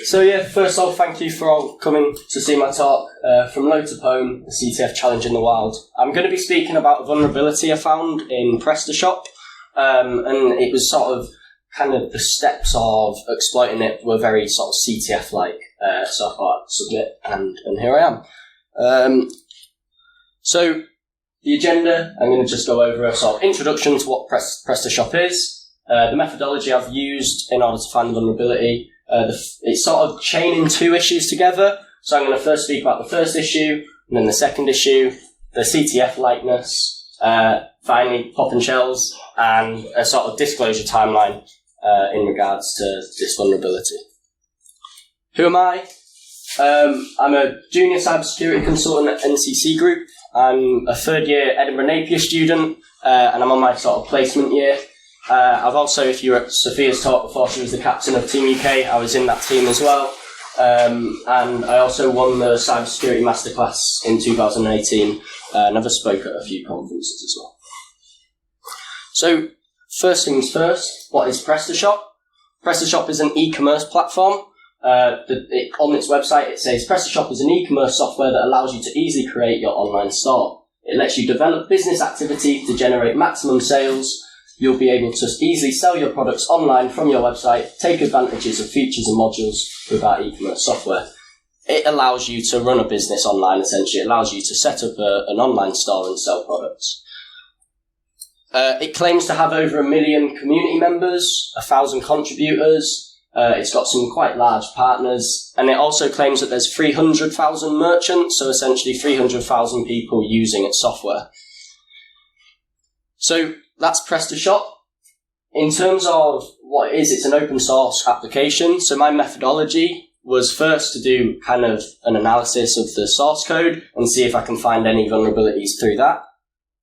So yeah, first off, thank you for all coming to see my talk from low to pwn, the CTF challenge in the wild. I'm going to be speaking about a vulnerability I found in PrestaShop, and it was sort of kind of the steps of exploiting it were very sort of CTF-like, so I thought I'd submit, and here I am. So the agenda, I'm going to just go over a sort of introduction to what PrestaShop is, the methodology I've used in order to find the vulnerability. It's sort of chaining two issues together. So I'm going to first speak about the first issue, and then the second issue, the CTF likeness, finally popping shells, and a sort of disclosure timeline in regards to this vulnerability. Who am I? I'm a junior cybersecurity consultant at NCC Group. I'm a third year Edinburgh Napier student, and I'm on my sort of placement year. I've also, if you were at Sophia's talk before, she was the captain of Team UK. I was in that team as well. And I also won the Cybersecurity Masterclass in 2018. And I've spoke at a few conferences as well. So, first things first, what is PrestaShop? PrestaShop is an e-commerce platform. On its website, it says PrestaShop is an e-commerce software that allows you to easily create your online store. It lets you develop business activity to generate maximum sales. You'll be able to easily sell your products online from your website, take advantages of features and modules with our e-commerce software. It allows you to run a business online, essentially. It allows you to set up an online store and sell products. It claims to have over 1 million community members, 1,000 contributors. It's got some quite large partners, and it also claims that there's 300,000 merchants, so essentially 300,000 people using its software. So that's PrestaShop. In terms of what it is, it's an open source application. So my methodology was first to do kind of an analysis of the source code and see if I can find any vulnerabilities through that.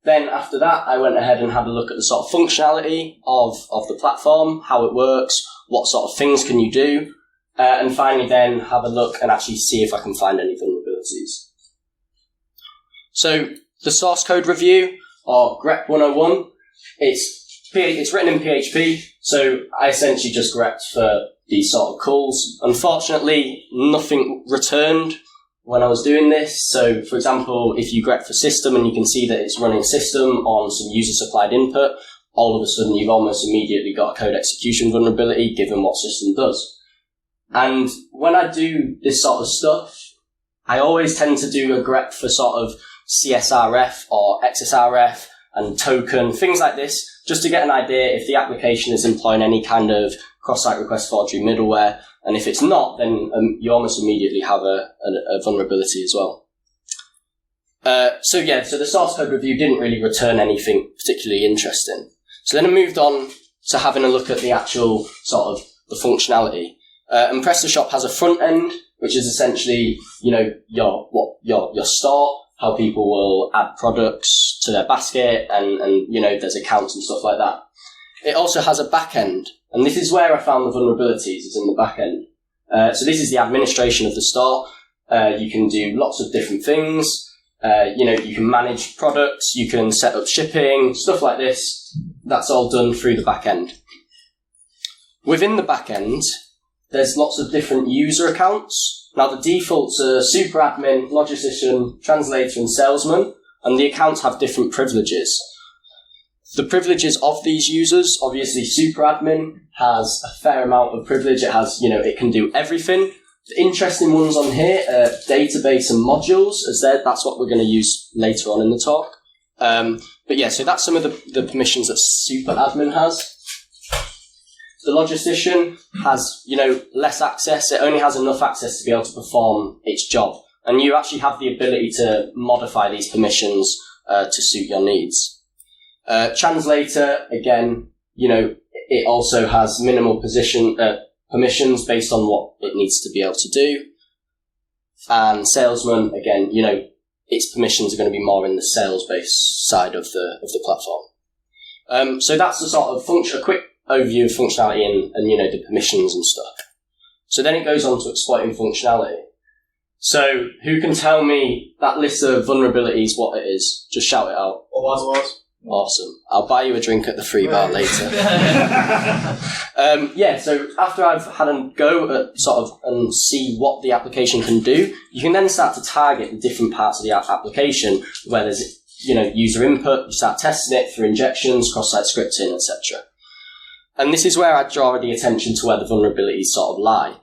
Then after that, I went ahead and had a look at the sort of functionality of the platform, how it works, what sort of things can you do, and finally then have a look and actually see if I can find any vulnerabilities. So the source code review, or grep 101, it's written in PHP, so I essentially just grepped for these sort of calls. Unfortunately, nothing returned when I was doing this. So, for example, if you grep for system and you can see that it's running system on some user-supplied input, all of a sudden you've almost immediately got a code execution vulnerability given what system does. And when I do this sort of stuff, I always tend to do a grep for sort of CSRF or XSRF and token, things like this, just to get an idea if the application is employing any kind of cross-site request forgery middleware. And if it's not, then you almost immediately have a vulnerability as well. So the source code review didn't really return anything particularly interesting. So then I moved on to having a look at the actual sort of the functionality. And PrestaShop has a front end, which is essentially, your store, how people will add products to their basket and there's accounts and stuff like that. It also has a back end, and this is where I found the vulnerabilities, is in the back end. So this is the administration of the store. You can do lots of different things. You can manage products, you can set up shipping, stuff like this. That's all done through the back end. Within the back end, there's lots of different user accounts. Now, the defaults are super admin, logistician, translator, and salesman, and the accounts have different privileges. The privileges of these users, obviously, super admin has a fair amount of privilege. It has, it can do everything. The interesting ones on here are database and modules, that's what we're going to use later on in the talk. So that's some of the permissions that super admin has. The logistician has, less access. It only has enough access to be able to perform its job. And you actually have the ability to modify these permissions to suit your needs. Translator, again, it also has minimal permissions based on what it needs to be able to do. And salesman, again, its permissions are going to be more in the sales-based side of the platform. So that's the sort of a quick overview of functionality and the permissions and stuff. So then it goes on to exploiting functionality. So who can tell me that list of vulnerabilities, what it is? Just shout it out. What was? Awesome. I'll buy you a drink at the free bar later. So after I've had a go at sort of and see what the application can do, you can then start to target the different parts of the application where there's, user input. You start testing it for injections, cross-site scripting, etc. And this is where I draw the attention to where the vulnerabilities sort of lie.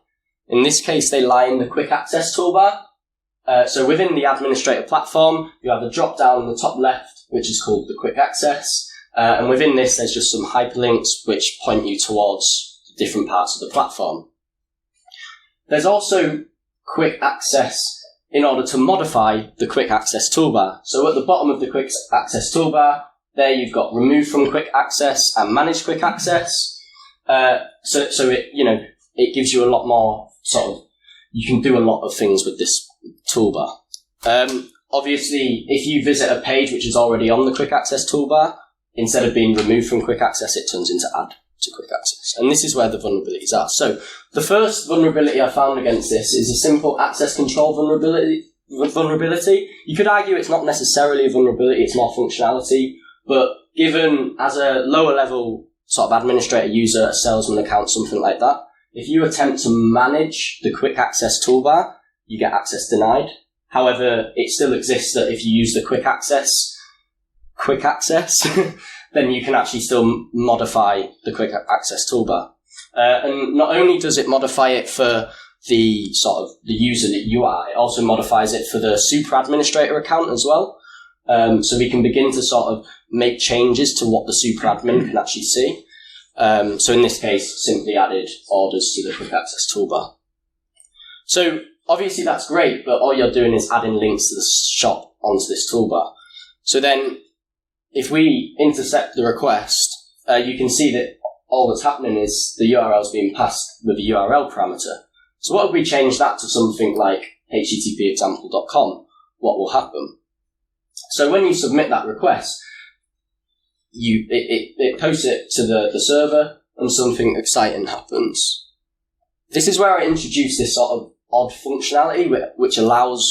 In this case, they lie in the quick access toolbar. So within the administrator platform, you have a drop down in the top left, which is called the quick access. And within this, there's just some hyperlinks which point you towards different parts of the platform. There's also quick access in order to modify the quick access toolbar. So at the bottom of the quick access toolbar, there you've got remove from quick access and manage quick access. So it gives you a lot more you can do a lot of things with this toolbar. Obviously, if you visit a page which is already on the quick access toolbar, instead of being removed from quick access, it turns into add to quick access. And this is where the vulnerabilities are. So the first vulnerability I found against this is a simple access control vulnerability. You could argue it's not necessarily a vulnerability, it's more functionality, but given as a lower level sort of administrator user, a salesman account, something like that, if you attempt to manage the quick access toolbar, you get access denied. However, it still exists that if you use the quick access, then you can actually still modify the quick access toolbar. And not only does it modify it for the user UI, it also modifies it for the super administrator account as well. So we can begin to sort of make changes to what the super admin can actually see. So in this case, simply added orders to the quick access toolbar. So obviously that's great, but all you're doing is adding links to the shop onto this toolbar. So then if we intercept the request, you can see that all that's happening is the URL is being passed with a URL parameter. So what if we change that to something like http://example.com? What will happen? So when you submit that request, it posts it to the server and something exciting happens. This is where I introduce this sort of odd functionality which allows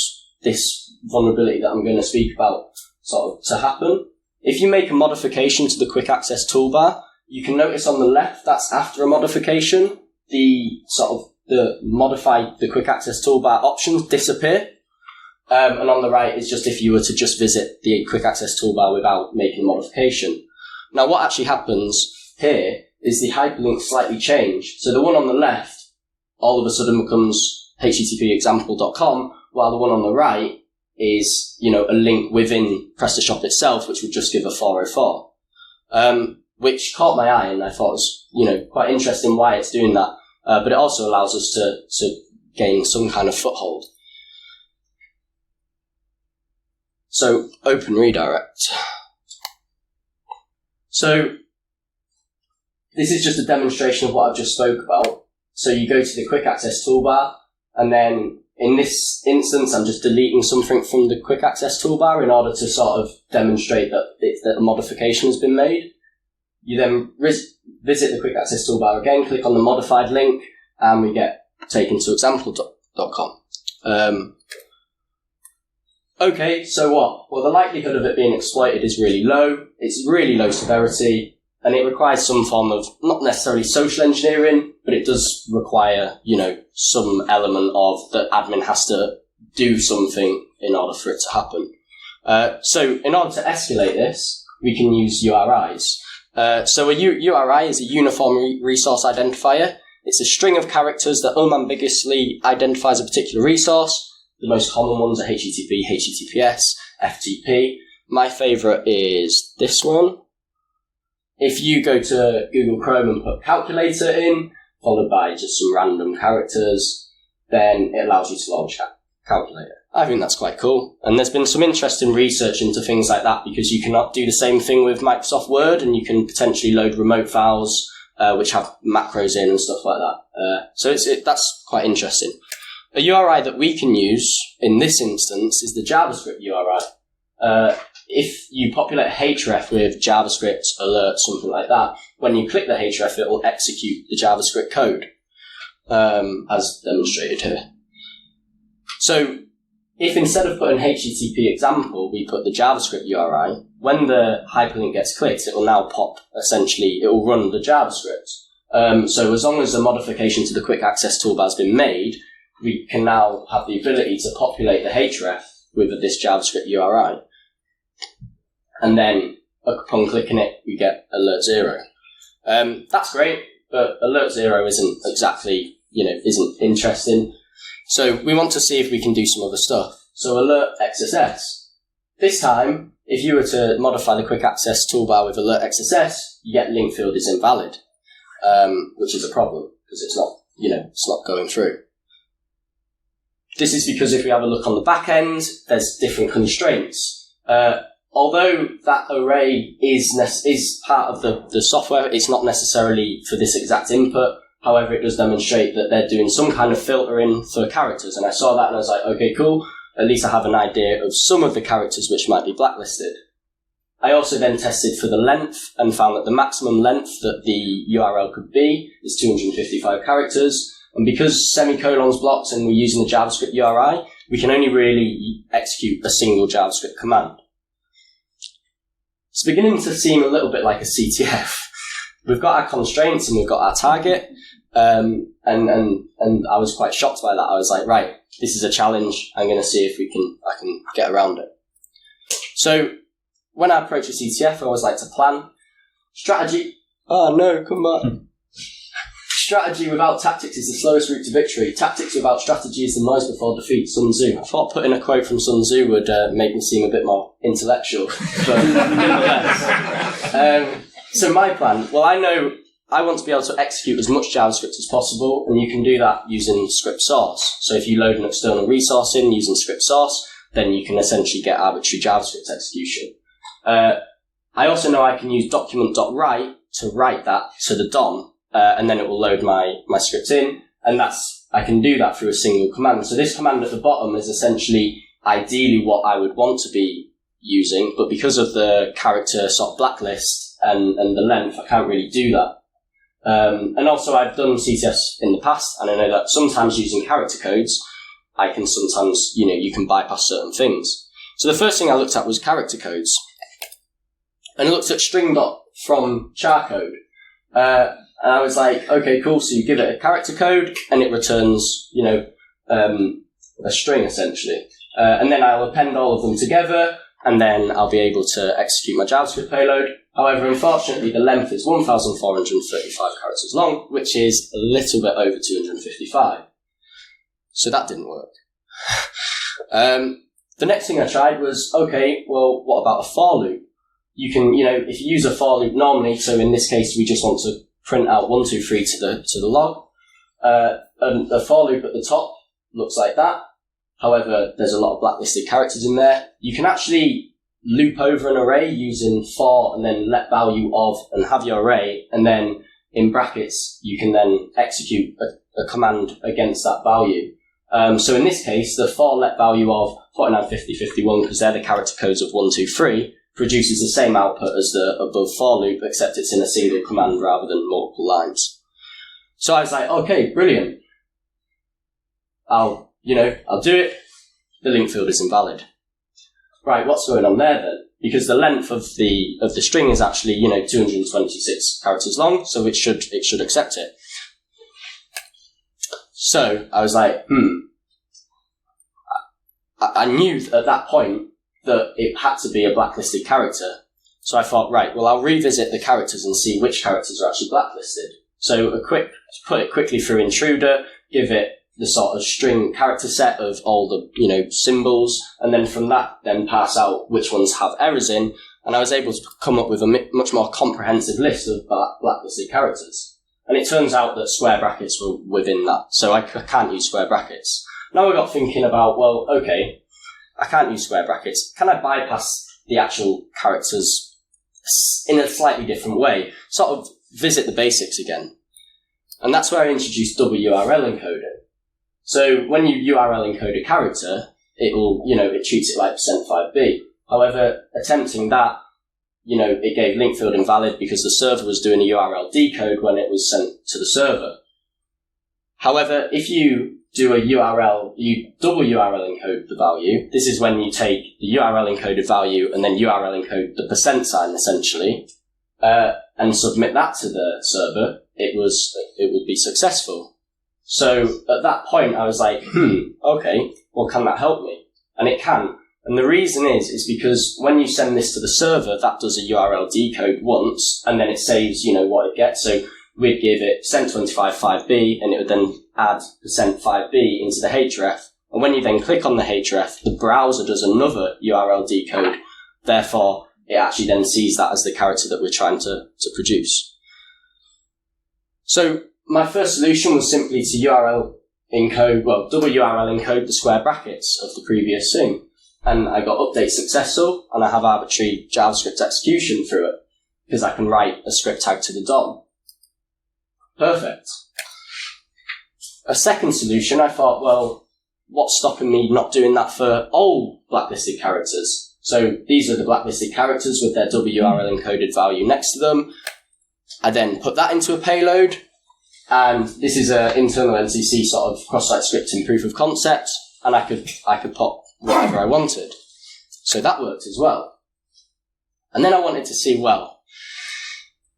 this vulnerability that I'm going to speak about sort of to happen. If you make a modification to the quick access toolbar, you can notice on the left that's after a modification, the modify the quick access toolbar options disappear. And on the right is just if you were to just visit the quick access toolbar without making a modification. Now what actually happens here is the hyperlinks slightly change. So the one on the left all of a sudden becomes http://example.com, while the one on the right is, a link within PrestaShop itself, which would just give a 404. Which caught my eye and I thought was, quite interesting why it's doing that. But it also allows us to gain some kind of foothold. So, open redirect. So, this is just a demonstration of what I've just spoke about. So you go to the quick access toolbar, and then in this instance, I'm just deleting something from the quick access toolbar in order to sort of demonstrate that a modification has been made. You then visit the quick access toolbar again, click on the modified link, and we get taken to example.com. Okay, so what? Well, the likelihood of it being exploited is really low. It's really low severity, and it requires some form of, not necessarily social engineering, but it does require, some element of the admin has to do something in order for it to happen. So in order to escalate this, we can use URIs. So a URI is a uniform resource identifier. It's a string of characters that unambiguously identifies a particular resource. The most common ones are HTTP, HTTPS, FTP. My favourite is this one. If you go to Google Chrome and put calculator in, followed by just some random characters, then it allows you to launch calculator. I think that's quite cool. And there's been some interesting research into things like that because you cannot do the same thing with Microsoft Word, and you can potentially load remote files which have macros in and stuff like that. So that's quite interesting. A URI that we can use in this instance is the JavaScript URI. If you populate href with JavaScript alert, something like that, when you click the href, it will execute the JavaScript code, as demonstrated here. So if instead of putting HTTP example, we put the JavaScript URI, when the hyperlink gets clicked, it will now pop, essentially, it will run the JavaScript. So as long as the modification to the quick access toolbar has been made, we can now have the ability to populate the href with this JavaScript URI. And then upon clicking it, we get alert 0. That's great, but alert 0 isn't exactly, isn't interesting. So we want to see if we can do some other stuff. So alert XSS. This time, if you were to modify the quick access toolbar with alert XSS, you get link field is invalid, which is a problem because it's not, it's not going through. This is because if we have a look on the back end, there's different constraints. Although that array is part of the software, it's not necessarily for this exact input. However, it does demonstrate that they're doing some kind of filtering for characters. And I saw that and I was like, okay, cool. At least I have an idea of some of the characters which might be blacklisted. I also then tested for the length and found that the maximum length that the URL could be is 255 characters. And because semicolons blocked and we're using the JavaScript URI, we can only really execute a single JavaScript command. It's beginning to seem a little bit like a CTF. We've got our constraints and we've got our target, and I was quite shocked by that. I was like, right, this is a challenge. I'm going to see if I can get around it. So when I approach a CTF, I always like to plan strategy. Oh no, come back. Strategy without tactics is the slowest route to victory. Tactics without strategy is the noise before defeat. Sun Tzu. I thought putting a quote from Sun Tzu would make me seem a bit more intellectual, but nonetheless. So my plan, well, I know I want to be able to execute as much JavaScript as possible, and you can do that using script source. So if you load an external resource in using script source, then you can essentially get arbitrary JavaScript execution. I also know I can use document.write to write that to the DOM, and then it will load my script in, and I can do that through a single command. So this command at the bottom is essentially ideally what I would want to be using, but because of the character sort of blacklist, and the length, I can't really do that. And also I've done CTFs in the past, and I know that sometimes using character codes, I can sometimes, you can bypass certain things. So the first thing I looked at was character codes. And I looked at string.from char code. And I was like, okay, cool, so you give it a character code, and it returns, a string essentially. And then I'll append all of them together, and then I'll be able to execute my JavaScript payload. However, unfortunately, the length is 1,435 characters long, which is a little bit over 255. So that didn't work. The next thing I tried was, okay, well, what about a for loop? You can, if you use a for loop normally, so in this case, we just want to print out 1, 2, 3 to the log. And a for loop at the top looks like that. However, there's a lot of blacklisted characters in there. You can actually loop over an array using for and then let value of and have your array, and then in brackets you can then execute a command against that value. So in this case, the for let value of 49, 50, 51, because they're the character codes of 1, 2, 3, produces the same output as the above for loop, except it's in a single command rather than multiple lines. So I was like, okay, brilliant. I'll do it. The link field is invalid. Right, what's going on there then? Because the length of the string is actually, 226 characters long, so it should accept it. So I was like, I knew at that point that it had to be a blacklisted character. So I thought, right, well, I'll revisit the characters and see which characters are actually blacklisted. So put it quickly through Intruder, give it the sort of string character set of all the, symbols, and then from that, then pass out which ones have errors in, and I was able to come up with a much more comprehensive list of blacklisted characters. And it turns out that square brackets were within that, so I can't use square brackets. Now I got thinking about, well, okay, I can't use square brackets. Can I bypass the actual characters in a slightly different way? Sort of visit the basics again. And that's where I introduced WRL encoding. So when you URL encode a character, it will, it treats it like %5b. However, attempting that, it gave link field invalid because the server was doing a URL decode when it was sent to the server. However, if you do a URL, you double URL encode the value. This is when you take the URL encoded value and then URL encode the % sign, essentially, and submit that to the server. It would be successful. So at that point, I was like, okay, well, can that help me? And it can. And the reason is because when you send this to the server, that does a URL decode once, and then it saves, what it gets. So we'd give it %25.5b, and it would then add %5b into the href. And when you then click on the href, the browser does another URL decode. Therefore, it actually then sees that as the character that we're trying to produce. So my first solution was simply to double URL encode the square brackets of the previous thing. And I got update successful, and I have arbitrary JavaScript execution through it, because I can write a script tag to the DOM. Perfect. A second solution, I thought, well, what's stopping me not doing that for all blacklisted characters? So these are the blacklisted characters with their URL encoded value next to them. I then put that into a payload, and this is an internal NCC sort of cross-site scripting proof of concept, and I could pop whatever I wanted. So that worked as well. And then I wanted to see, well,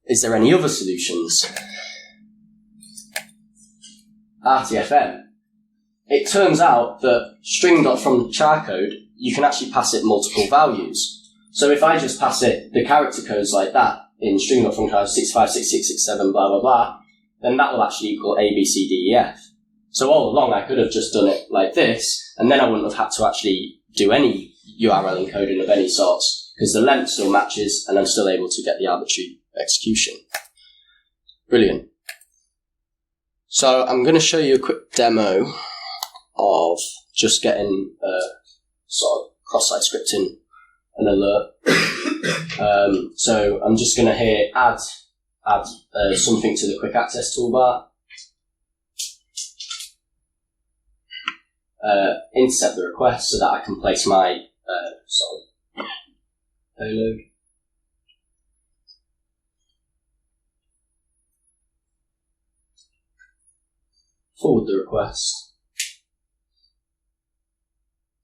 is there any other solutions? RTFM. It turns out that string.fromChar code, you can actually pass it multiple values. So if I just pass it the character codes like that in string.fromChar 656667 blah blah blah, then that will actually equal A, B, C, D, E, F. So all along I could have just done it like this, and then I wouldn't have had to actually do any URL encoding of any sorts, because the length still matches and I'm still able to get the arbitrary execution. Brilliant. So I'm going to show you a quick demo of just getting sort of cross-site scripting an alert. So I'm just going to here add something to the quick access toolbar. Intercept the request so that I can place my sort of payload. Forward the request.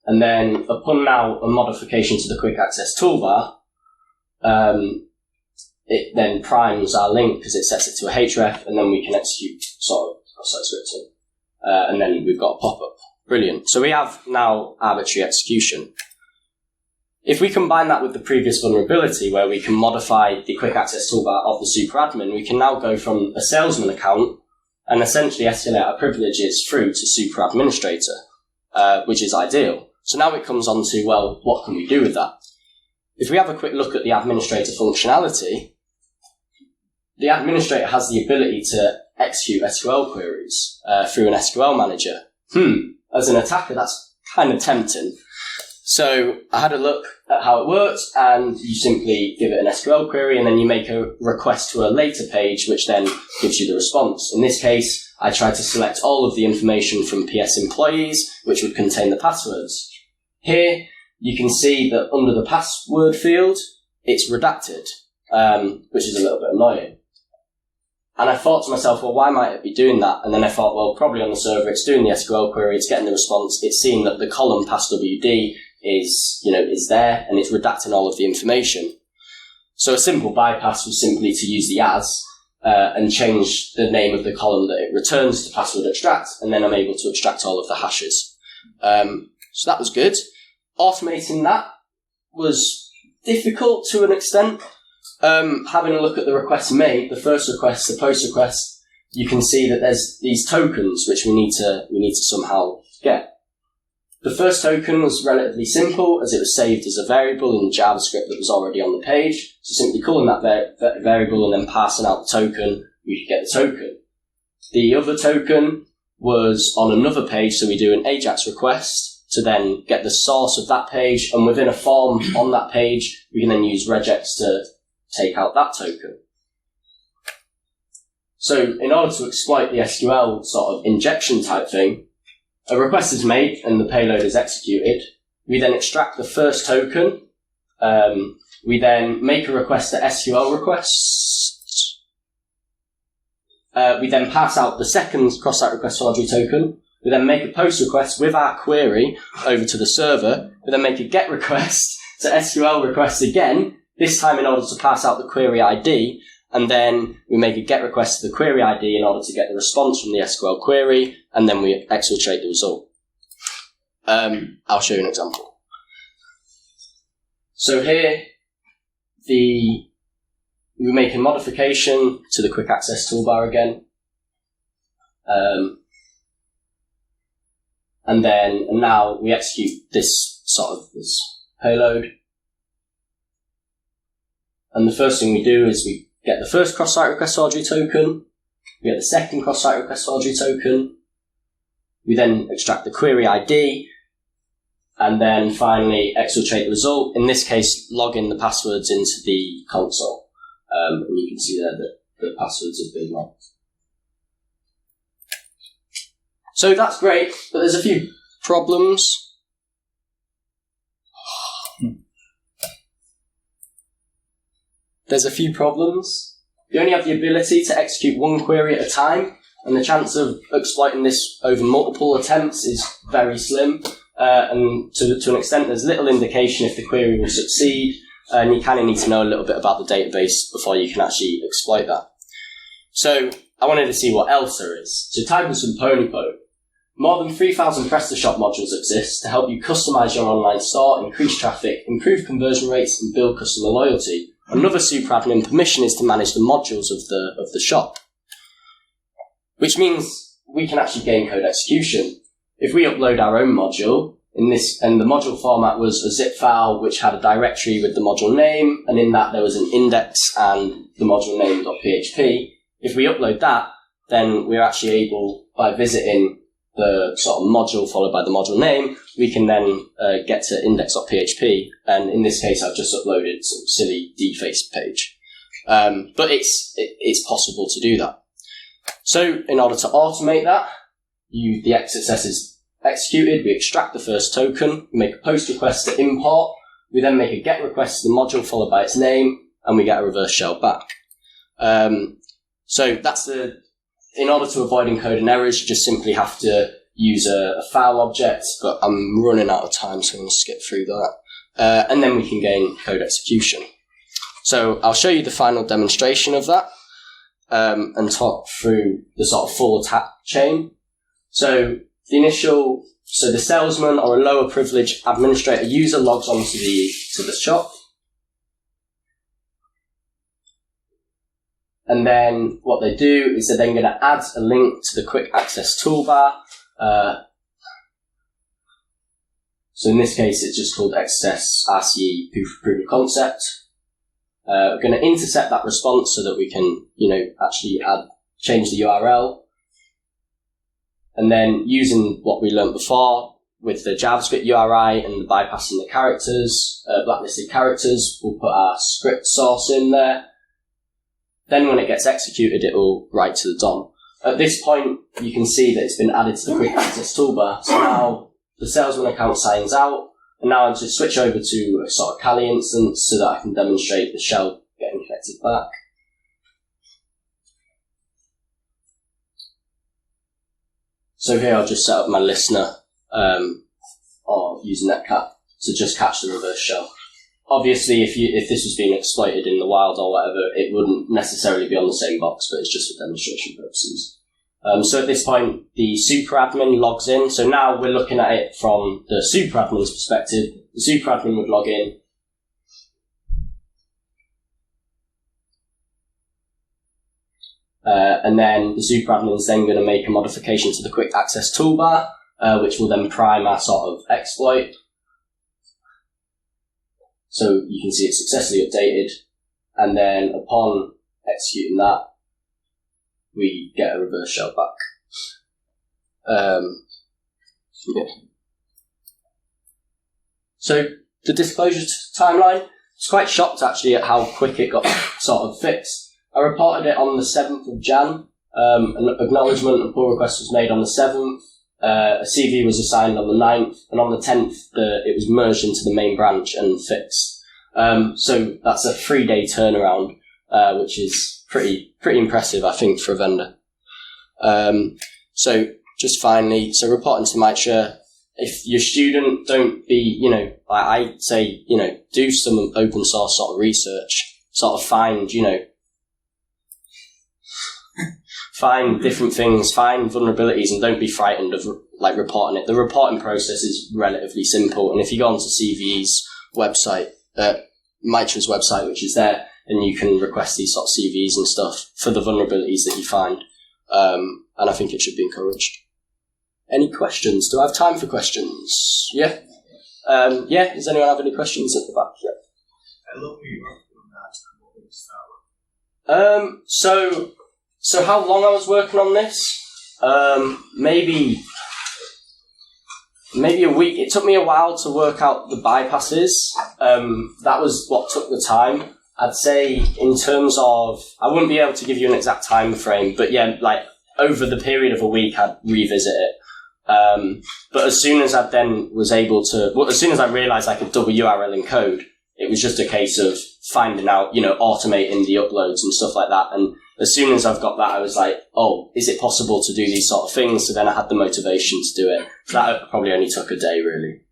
And then upon now a modification to the quick access toolbar, it then primes our link because it sets it to a href, and then we can execute sort of cross-site scripting. And then we've got a pop-up. Brilliant. So we have now arbitrary execution. If we combine that with the previous vulnerability where we can modify the quick access toolbar of the superadmin, we can now go from a salesman account and essentially escalate our privileges through to super administrator, which is ideal. So now it comes on to, well, what can we do with that? If we have a quick look at the administrator functionality, the administrator has the ability to execute SQL queries through an SQL manager. As an attacker, that's kind of tempting. So I had a look at how it works, and you simply give it an SQL query, and then you make a request to a later page, which then gives you the response. In this case, I tried to select all of the information from PS employees, which would contain the passwords. Here, you can see that under the password field, it's redacted, which is a little bit annoying. And I thought to myself, well, why might it be doing that? And then I thought, well, probably on the server, it's doing the SQL query, it's getting the response, it's seeing that the column passwd is there, and it's redacting all of the information. So a simple bypass was simply to use the as, and change the name of the column that it returns to password extract, and then I'm able to extract all of the hashes. So that was good. Automating that was difficult to an extent. Having a look at the requests made, the first request, the post request, you can see that there's these tokens which we need to somehow get. The first token was relatively simple, as it was saved as a variable in JavaScript that was already on the page. So simply calling that variable and then passing out the token, we could get the token. The other token was on another page, so we do an AJAX request to then get the source of that page, and within a form on that page, we can then use regex to take out that token. So in order to exploit the SQL sort of injection type thing, a request is made and the payload is executed. We then extract the first token. We then make a request to SQL requests. We then pass out the second cross-site request forgery token. We then make a post request with our query over to the server. We then make a get request to SQL request again, this time in order to pass out the query ID. And then we make a get request to the query ID in order to get the response from the SQL query. And then we exfiltrate the result. I'll show you an example. So here, we make a modification to the quick access toolbar again. And now we execute this payload. And the first thing we do is we get the first cross-site request forgery token. We get the second cross-site request forgery token. We then extract the query ID. And then finally exfiltrate the result. In this case, log in the passwords into the console. And you can see there that the passwords have been logged. So that's great, but there's a few problems. You only have the ability to execute one query at a time, and the chance of exploiting this over multiple attempts is very slim. And to an extent, there's little indication if the query will succeed, and you kind of need to know a little bit about the database before you can actually exploit that. So I wanted to see what else there is. So type in some pony code. More than 3,000 PrestaShop modules exist to help you customize your online store, increase traffic, improve conversion rates, and build customer loyalty. Another superadmin permission is to manage the modules of the shop, which means we can actually gain code execution. If we upload our own module, and the module format was a zip file which had a directory with the module name, and in that there was an index and the module name.php. If we upload that, then we're actually able, by visiting the sort of module followed by the module name, we can then get to index.php. And in this case, I've just uploaded some silly defaced page. But it's possible to do that. So in order to automate that, the XSS is executed, we extract the first token, we make a post request to import, we then make a get request to the module followed by its name, and we get a reverse shell back. So that's in order to avoid encoding errors, you just simply have to use a file object, but I'm running out of time, so I'm going to skip through that. And then we can gain code execution. So I'll show you the final demonstration of that, and talk through the sort of full attack chain. So the salesman or a lower privileged administrator user logs onto the shop. And then what they do is they're then going to add a link to the quick access toolbar. So in this case, it's just called XSS RCE proof of concept. We're going to intercept that response so that we can, actually change the URL. And then using what we learned before with the JavaScript URI and bypassing the characters, blacklisted characters, we'll put our script source in there. Then when it gets executed, it will write to the DOM. At this point, you can see that it's been added to the quick access toolbar. So now the salesman account signs out, and now I'm just switch over to a sort of Kali instance so that I can demonstrate the shell getting connected back. So here I'll just set up my listener, or use Netcat to just catch the reverse shell. Obviously, if this was being exploited in the wild or whatever, it wouldn't necessarily be on the same box, but it's just for demonstration purposes. So at this point, the superadmin logs in. So now we're looking at it from the superadmin's perspective. The superadmin would log in. And then the superadmin is then going to make a modification to the quick access toolbar, which will then prime our sort of exploit. So you can see it's successfully updated, and then upon executing that, we get a reverse shell back. So the disclosure timeline, I was quite shocked actually at how quick it got sort of fixed. I reported it on the 7th of Jan. An acknowledgement and pull request was made on the 7th. A CV was assigned on the 9th, and on the 10th, it was merged into the main branch and fixed. So that's a 3-day turnaround, which is pretty impressive, I think, for a vendor. So just finally, so reporting to MITRE, if your student don't be, like I say, do some open source sort of research, sort of find different things, find vulnerabilities, and don't be frightened of like reporting it. The reporting process is relatively simple, and if you go onto CVE's website, MITRE's website, which is there, then you can request these sort of CVs and stuff for the vulnerabilities that you find, and I think it should be encouraged. Any questions? Do I have time for questions? Yeah? Does anyone have any questions at the back? Yeah. I love who you worked on that and what we start with. So how long I was working on this? Maybe a week. It took me a while to work out the bypasses. That was what took the time. I'd say in terms of, I wouldn't be able to give you an exact time frame, but yeah, like over the period of a week, I'd revisit it. But as soon as I then was able to, as soon as I realized I could double URL encode, it was just a case of finding out, automating the uploads and stuff like that. And as soon as I've got that, I was like, oh, is it possible to do these sort of things? So then I had the motivation to do it. So that probably only took a day, really.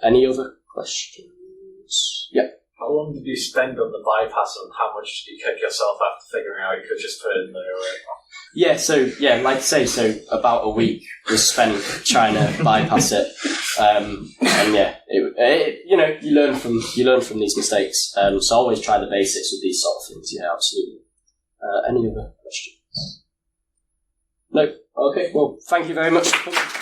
Any other questions? Yeah. How long did you spend on the bypass, and how much did you kick yourself after figuring out you could just put it in there? Like I say, so about a week was spent trying to bypass it. You learn from these mistakes. So always try the basics with these sort of things. Yeah, absolutely. Any other questions? No? Okay, well, thank you very much for coming.